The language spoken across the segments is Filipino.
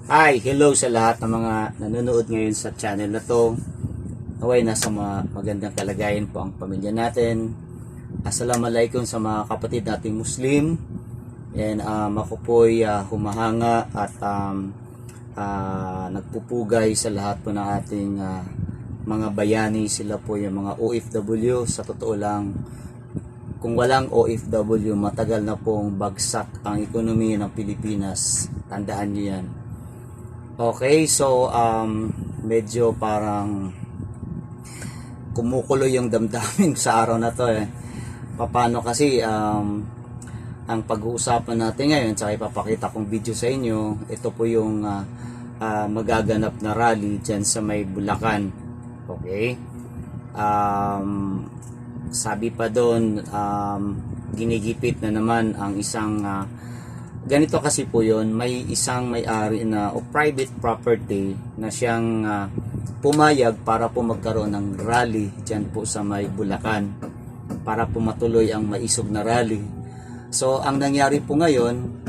Hi, hello sa lahat ng mga nanonood ngayon sa channel na to. Naway nasa magandang kalagayan po ang pamilya natin. Assalamualaikum sa mga kapatid nating Muslim. And ako po'y humahanga at nagpupugay sa lahat po ng ating mga bayani. Sila po yung mga OFW. Sa totoo lang, kung walang OFW, matagal na pong bagsak ang ekonomiya ng Pilipinas. Tandaan niyo yan. Okay, so medyo parang kumukulo yung damdamin sa araw na to Paano kasi ang pag-uusapan natin ngayon, tsaka ipapakita kong video sa inyo, ito po yung magaganap na rally dyan sa may Bulacan. Okay? Sabi pa doon, ginigipit na naman ang isang ganito kasi po yon, may isang may-ari na o private property na siyang pumayag para po magkaroon ng rally dyan po sa may Bulacan para po matuloy ang maisog na rally. So ang nangyari po ngayon,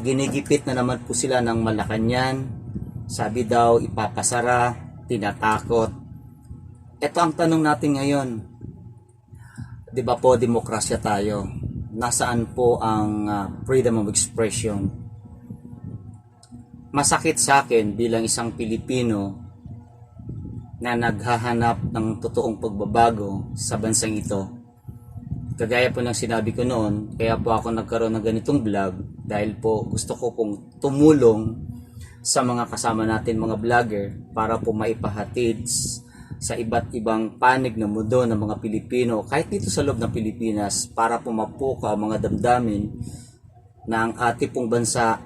ginigipit na naman po sila ng Malacanang. Sabi daw ipapasara, tinatakot. Ito ang tanong natin ngayon. 'Di ba po, demokrasya tayo? Nasaan po ang freedom of expression? Masakit sa akin bilang isang Pilipino na naghahanap ng totoong pagbabago sa bansang ito. Kagaya po ng sinabi ko noon, kaya po ako nagkaroon ng ganitong vlog dahil po gusto ko pong tumulong sa mga kasama natin mga vlogger para po maipahatid sa iba't ibang panig ng mundo ng mga Pilipino, kahit dito sa loob ng Pilipinas, para pumapuka ang mga damdamin na ang ating pong bansa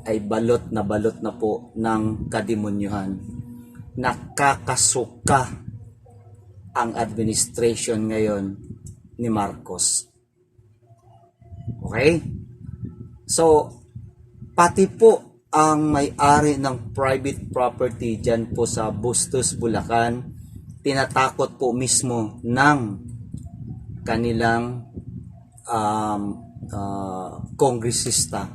ay balot na po ng kademonyuhan. Nakakasuka ang administration ngayon ni Marcos. Okay? So, pati po ang may-ari ng private property dyan po sa Bustos, Bulacan, tinatakot po mismo ng kanilang kongresista.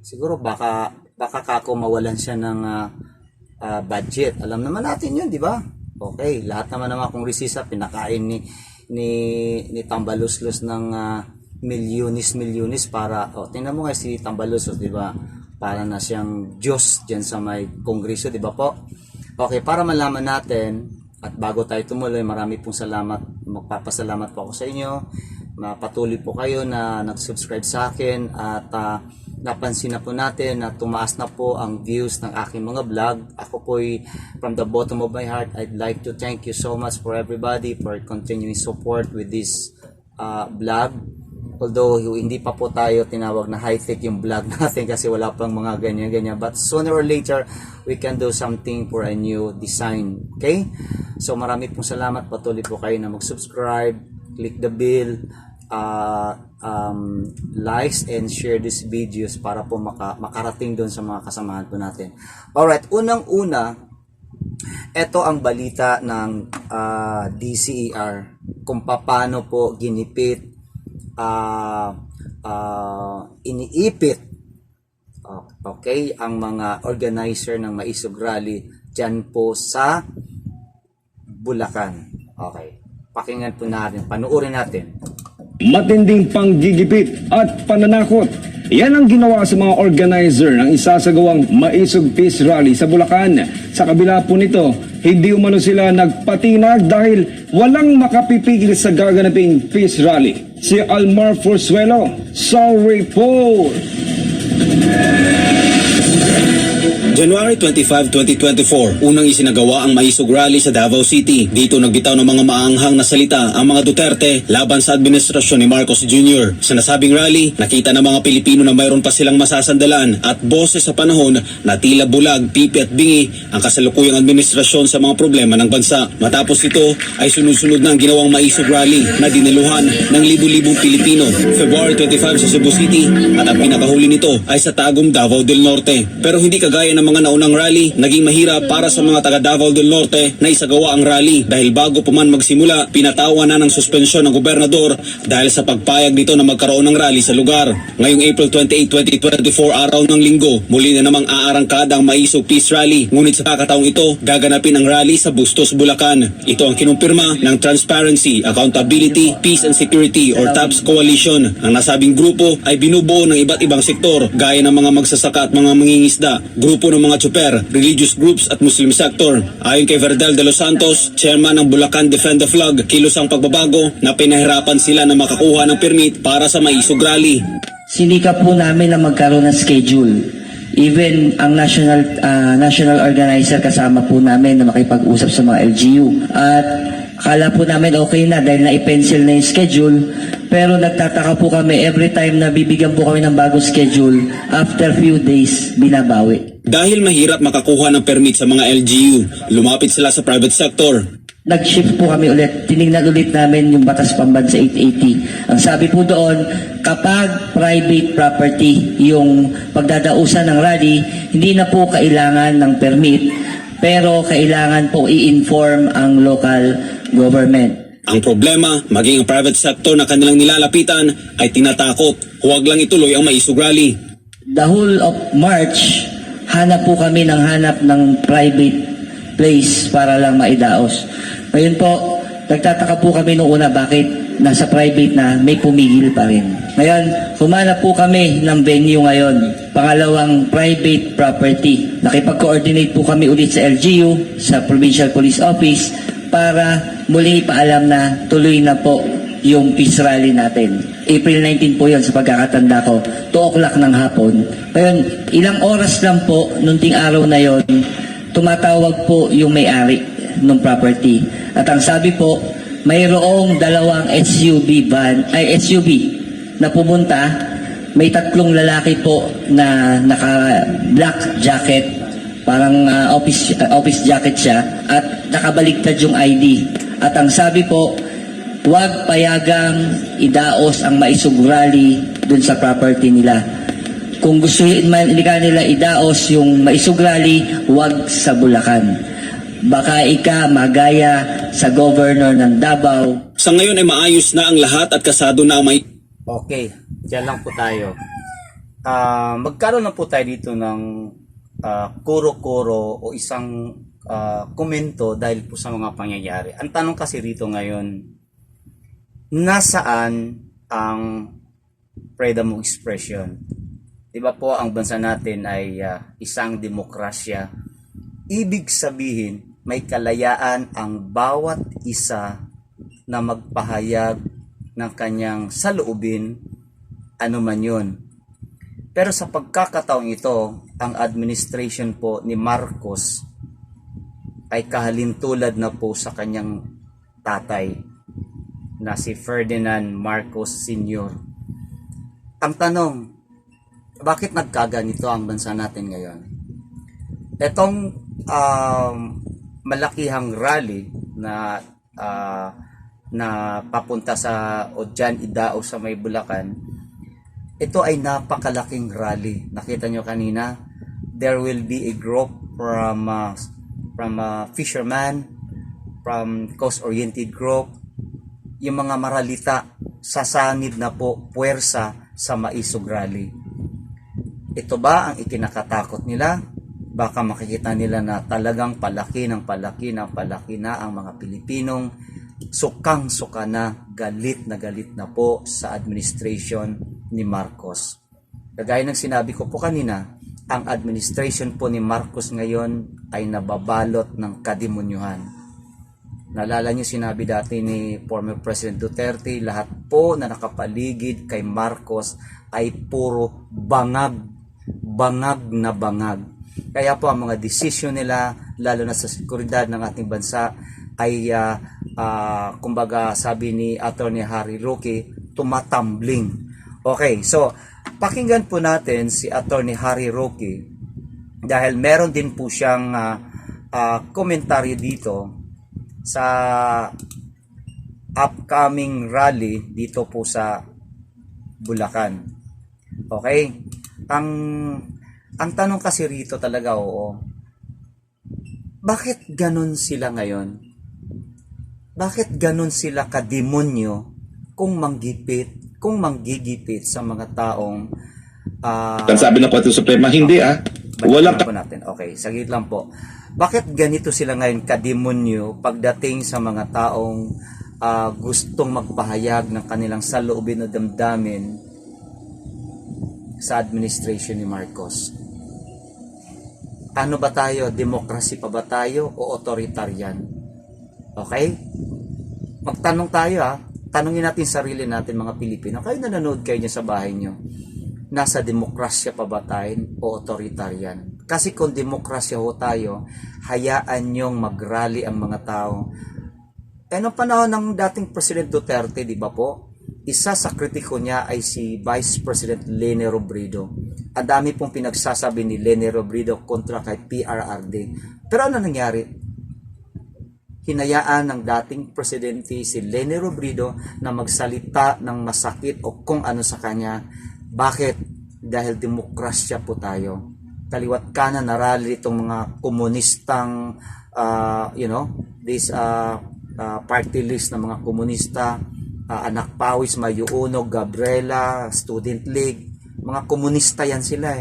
Siguro baka kako mawalan siya ng budget. Alam naman natin yun, di ba? Okay, lahat naman ng mga kongresista pinakain ni Tambaluslos ng milyonis para tingnan mo nga si Tambaluslos, di ba? Para na siyang Diyos diyan sa may kongreso, di ba po? Okay, para malaman natin at bago tayo tumuloy, marami pong salamat. Magpapasalamat po ako sa inyo. Patuloy po kayo na nag-subscribe sa akin at napansin na po natin na tumaas na po ang views ng aking mga vlog. Ako po'y from the bottom of my heart, I'd like to thank you so much for everybody for continuing support with this vlog. Although hindi pa po tayo tinawag na high-tech yung vlog natin kasi wala pang mga ganyan-ganyan. But sooner or later, we can do something for a new design. Okay? So marami pong salamat. Patuloy po kayo na mag-subscribe, click the bell, likes and share these videos para po makarating doon sa mga kasamahan po natin. Alright, unang-una, ito ang balita ng DCER kung paano po ginipit, iniipit okay ang mga organizer ng Maisog Rally dyan po sa Bulacan. Okay, pakinggan po natin, panuorin natin. Matinding panggigipit at pananakot. Yan ang ginawa sa mga organizer ng isasagawang Maisog Peace Rally sa Bulacan. Sa kabila po nito, hindi umano sila nagpatinag dahil walang makapipigil sa gaganaping Peace Rally. Si Almar Forzuelo, sorry po! January 25, 2024, unang isinagawa ang Maisog Rally sa Davao City. Dito nagbitaw ng mga maanghang na salita ang mga Duterte laban sa administrasyon ni Marcos Jr. Sa nasabing rally, nakita ng mga Pilipino na mayroon pa silang masasandalan at boses sa panahon na tila bulag, pipi at bingi ang kasalukuyang administrasyon sa mga problema ng bansa. Matapos ito ay sunod-sunod na ang ginawang Maisog Rally na diniluhan ng libu-libong Pilipino. February 25 sa Cebu City at ang pinakahuli nito ay sa Tagum, Davao del Norte. Pero hindi kagaya Gaya ng mga naunang rally, naging mahirap para sa mga taga Davao del Norte na isagawa ang rally dahil bago pa man magsimula, pinatawan na ng suspensyon ng gobernador dahil sa pagpayag nito na magkaroon ng rally sa lugar. Ngayong April 28, 2024, araw ng linggo, muli na namang aarangkada ang Maisog Peace Rally. Ngunit sa kakataong ito, gaganapin ang rally sa Bustos, Bulacan. Ito ang kinumpirma ng Transparency, Accountability, Peace and Security or TAPS Coalition. Ang nasabing grupo ay binubuo ng iba't ibang sektor gaya ng mga magsasaka at mga mangingisda, grupo ng mga tsuper, religious groups at Muslim sector. Ayon kay Verdel de los Santos, chairman ng Bulacan Defend the Flag, kilos ang pagbabago na pinahirapan sila na makakuha ng permit para sa Maisog Rally. Sinikap po namin na magkaroon ng schedule. Even ang national organizer kasama po namin na makipag-usap sa mga LGU. At akala po namin okay na dahil na-pencil na yung schedule. Pero nagtataka po kami every time na bibigyan po kami ng bagong schedule, after few days, binabawi. Dahil mahirap makakuha ng permit sa mga LGU, lumapit sila sa private sector. Nag-shift po kami ulit. Tinignan ulit namin yung Batas Pambansa 880. Ang sabi po doon, kapag private property yung pagdadausan ng rally, hindi na po kailangan ng permit, pero kailangan po i-inform ang local government. Ang problema, maging ang private sector na kanilang nilalapitan ay tinatakot. Huwag lang ituloy ang Maisog Rally. The whole of March, hanap po kami ng private place para lang maidaos. Ngayon po, nagtataka po kami noong una bakit nasa private na may pumigil pa rin. Ngayon, humanap po kami ng venue ngayon. Pangalawang private property. Nakipag-coordinate po kami ulit sa LGU, sa Provincial Police Office, para muling ipaalam na tuloy na po yung peace rally natin. April 19 po yun sa pagkakatanda ko, 2 o'clock ng hapon. Ngayon, ilang oras lang po, nung ting araw na yon, tumatawag po yung may-ari ng property. At ang sabi po, mayroong dalawang SUV na pumunta. May 3 lalaki po na naka-black jacket, parang office jacket siya, at nakabaligtad yung ID. At ang sabi po, huwag payagang idaos ang Maisog Rally dun sa property nila. Kung gusto nila idaos yung Maisog Rally, huwag sa Bulacan. Baka magaya sa governor ng Davao. Sa ngayon ay maayos na ang lahat at kasado na ang may... Okay, dyan lang po tayo. Magkaroon na po tayo dito ng kuro-kuro o isang komento dahil po sa mga pangyayari. Ang tanong kasi rito ngayon, nasaan ang freedom of expression? Diba po ang bansa natin ay isang demokrasya. Ibig sabihin, may kalayaan ang bawat isa na magpahayag ng kanyang saloobin, ano man yun. Pero sa pagkakataong ito, ang administration po ni Marcos ay kahalintulad na po sa kanyang tatay na si Ferdinand Marcos Sr. Ang tanong, bakit nagkaganito ang bansa natin ngayon? Itong malakihang rally na papunta sa o dyan idao sa may Bulacan, ito ay napakalaking rally. Nakita nyo kanina, there will be a group from fisherman, from coast-oriented group, yung mga maralita sasanib na po puwersa sa Maisog Rally. Ito ba ang ikinakatakot nila? Baka makikita nila na talagang palaki na ang mga Pilipinong sukang-suka na galit na po sa administration ni Marcos. Kagaya ng sinabi ko po kanina, ang administration po ni Marcos ngayon ay nababalot ng kadimunyuhan. Naalala niyo sinabi dati ni former President Duterte, lahat po na nakapaligid kay Marcos ay puro bangag na bangag. Kaya po ang mga desisyon nila, lalo na sa seguridad ng ating bansa, ay kumbaga sabi ni Attorney Harry Roque, tumatambling. Okay, so pakinggan po natin si Attorney Harry Roque dahil meron din po siyang komentaryo dito sa upcoming rally dito po sa Bulacan. Okay? Ang tanong kasi rito talaga, oo, bakit ganun sila ngayon? Bakit ganun sila kademonyo kung manggigipit sa mga taong Ang sabi ng Korte Suprema, hindi Balikan Walang po natin. Okay, saglit lang po. Bakit ganito sila ngayon kademonyo pagdating sa mga taong gustong magpahayag ng kanilang saloobin o damdamin sa administration ni Marcos? Ano ba tayo? Demokrasya pa ba tayo o authoritarian? Okay? Magtanong tayo Tanungin natin sarili natin mga Pilipino. Kayo na nanonood kayo dyan sa bahay nyo. Nasa demokrasya pa ba tayo o authoritarian? Kasi kung demokrasya ho tayo, hayaan nyong mag-rally ang mga tao. Noong panahon ng dating President Duterte, di ba po? Isa sa kritiko niya ay si Vice President Leni Robredo. Ang dami pong pinagsasabi ni Leni Robredo kontra kay PRRD. Pero ano nangyari? Hinayaan ng dating presidente si Leni Robredo na magsalita ng masakit o kung ano sa kanya. Bakit? Dahil demokrasya po tayo. Kaliwat kanan narali itong mga komunistang party list ng mga komunista, Anak Pawis, Mayuunog, Gabriela, Student League, mga komunista yan sila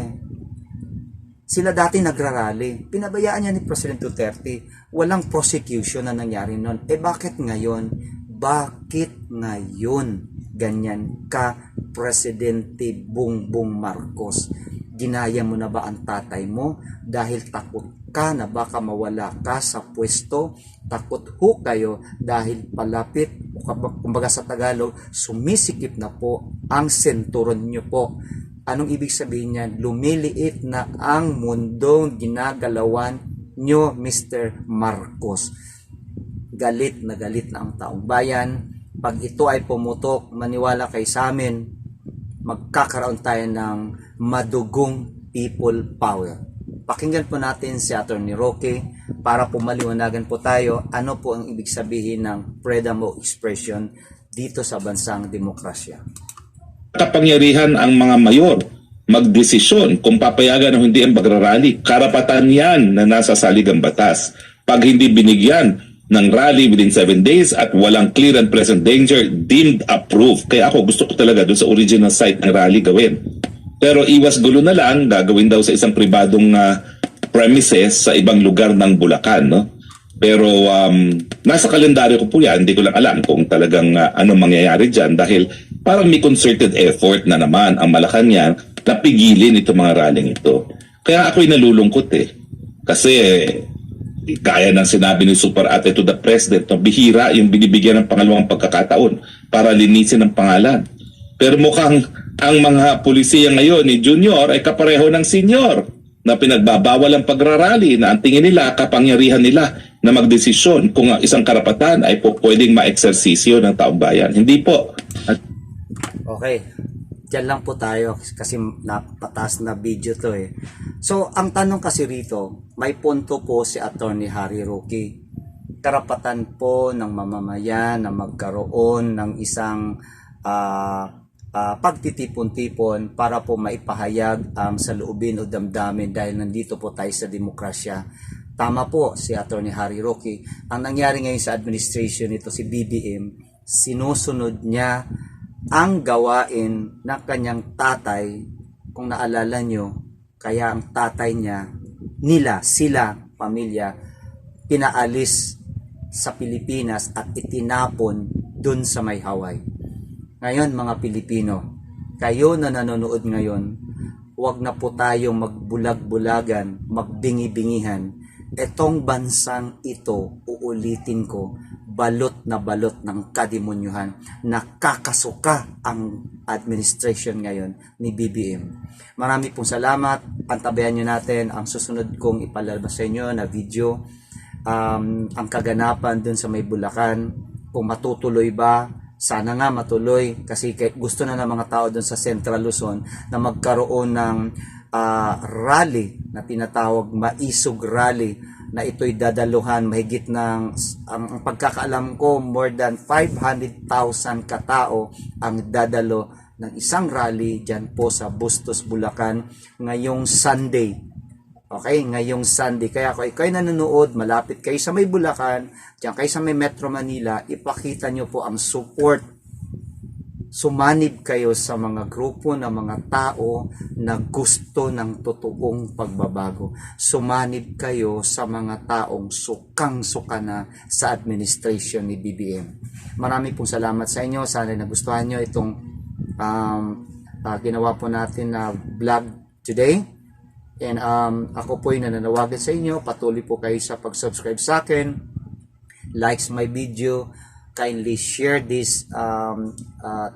Sila dati nagrarally. Pinabayaan niya ni President Duterte. Walang prosecution na nangyari noon. Bakit ngayon? Bakit ngayon ganyan ka, Presidente Bongbong Marcos? Ginaya mo na ba ang tatay mo dahil takot ka na baka mawala ka sa pwesto? Takot ho kayo dahil palapit, kumbaga sa Tagalog, sumisikip na po ang senturon nyo po. Anong ibig sabihin niyan? Lumiliit na ang mundong ginagalawan nyo, Mr. Marcos. Galit na ang taong bayan. Pag ito ay pumutok, maniwala kay sa amin, magkakaroon tayo ng madugong people power. Pakinggan po natin si Atty. Roque para po maliwanagan po tayo ano po ang ibig sabihin ng freedom of expression dito sa bansang demokrasya. kapangyarihan ang mga mayor magdesisyon kung papayagan o hindi ang pagrarally. Karapatan yan na nasa saligang batas. Pag hindi binigyan ng rally within 7 days at walang clear and present danger, deemed approved. Kaya ako gusto ko talaga doon sa original site ng rally gawin. Pero iwas gulo na lang, gagawin daw sa isang pribadong premises sa ibang lugar ng Bulacan. No? Pero nasa kalendaryo ko po yan, hindi ko lang alam kung talagang ano mangyayari dyan dahil parang may concerted effort na naman ang Malacanang na pigilin itong mga rallying ito. Kaya ako'y nalulungkot Kasi kaya ng sinabi ni Super Ate to the President, no, bihira yung binibigyan ng pangalawang pagkakataon para linisin ang pangalan. Pero mukhang ang mga pulisiya ngayon ni Junior ay kapareho ng senior na pinagbabawal ang pagrarally na ang tingin nila, kapangyarihan nila na magdesisyon kung ang isang karapatan ay pwedeng ma-eksersisyo ng taong bayan. Hindi po. Okay. Diyan lang po tayo kasi napataas na video to So, ang tanong kasi rito, may punto po si Atty. Harry Roque. Karapatan po ng mamamayan na magkaroon ng isang pagtitipon-tipon para po maipahayag ang saloobin o damdamin dahil nandito po tayo sa demokrasya. Tama po si Atty. Harry Roque. Ang nangyari ngayon sa administration nito si BBM, sinusunod niya ang gawain ng kanyang tatay. Kung naalala nyo, kaya ang tatay niya, sila, pamilya, pinaalis sa Pilipinas at itinapon dun sa may Hawaii. Ngayon mga Pilipino, kayo na nanonood ngayon, huwag na po tayong magbulag-bulagan, magbingi-bingihan. Etong bansang ito, uulitin ko, balot na balot ng kademonyuhan. Nakakasuka ang administration ngayon ni BBM. Marami pong salamat. Antabayan nyo natin ang susunod kong ipalalabas sa inyo na video. Ang kaganapan dun sa may Bulacan. Kung matutuloy ba, sana nga matuloy. Kasi gusto na ng mga tao dun sa Central Luzon na magkaroon ng rally na tinatawag Maisog Rally na ito'y dadaluhan mahigit ng ang pagkakaalam ko more than 500,000 katao ang dadalo ng isang rally dyan po sa Bustos, Bulacan ngayong Sunday. Okay, ngayong Sunday. Kaya kung kayo nanonood, malapit kayo sa may Bulacan, dyan kayo sa may Metro Manila, ipakita nyo po ang support. Sumanib kayo sa mga grupo ng mga tao na gusto ng totoong pagbabago. Sumanib kayo sa mga taong sukang-suka na sa administration ni BBM. Marami pong salamat sa inyo. Sana nagustuhan nyo itong ginawa po natin na vlog today. And ako po ay nananawagan sa inyo. Patuloy po kayo sa pag-subscribe sa akin. Likes my video. Kindly share this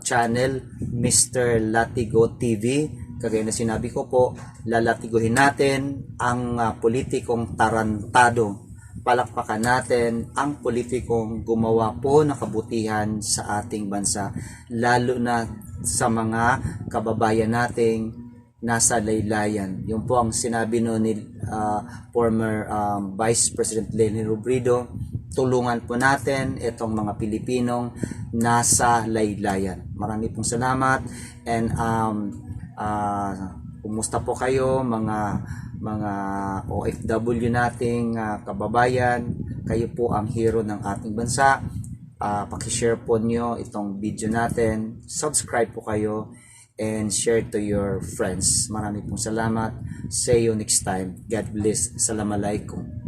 channel, Mr. Latigo TV. Kagaya na sinabi ko po, lalatiguhin natin ang politikong tarantado. Palakpakan natin ang politikong gumawa po ng kabutihan sa ating bansa, lalo na sa mga kababayan nating nasa laylayan. Yun po ang sinabi ni former Vice President Leni Robredo. Tulungan po natin itong mga Pilipinong nasa laylayan. Marami pong salamat, and kumusta po kayo mga OFW nating kababayan? Kayo po ang hero ng ating bansa. Paki-share po nyo itong video natin, subscribe po kayo, and share to your friends. Marami pong salamat. See you next time. God bless. Assalamualaikum.